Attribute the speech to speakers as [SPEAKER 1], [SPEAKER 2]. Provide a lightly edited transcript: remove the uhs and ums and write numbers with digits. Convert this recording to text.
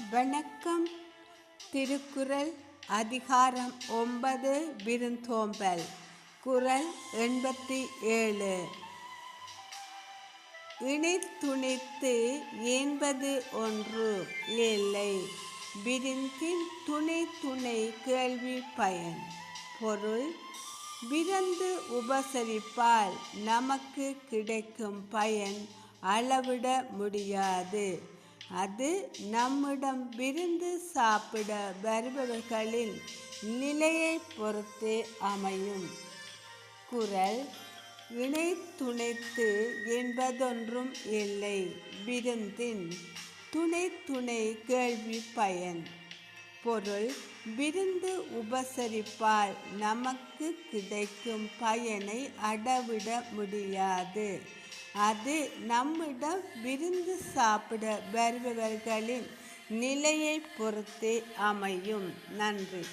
[SPEAKER 1] வணக்கம். திருக்குறள் அதிகாரம் 9 விருந்தோம்பல். குறள் 87. இணைத்துணைத்து என்பது ஒன்று இல்லை, விருந்தின் துணை துணை கேள்வி பயன். பொருள்: விருந்து உபசரிப்பால் நமக்கு கிடைக்கும் பயன் அளவிட முடியாது. அது நம்மிடம் விருந்து சாப்பிட வருபவர்களின் நிலையை பொறுத்தே அமையும். குறள்: இணைத்துணைத்து என்பதொன்றும் இல்லை, விருந்தின் துணை துணை கேள்வி பயன். பொருள்: விருந்து உபசரிப்பால் நமக்கு கிடைக்கும் பயனை அளவிட முடியாது. அது நம்மிடம் விருந்து சாப்பிட வருபவர்களின் நிலையை பொறுத்தே அமையும். நன்றி.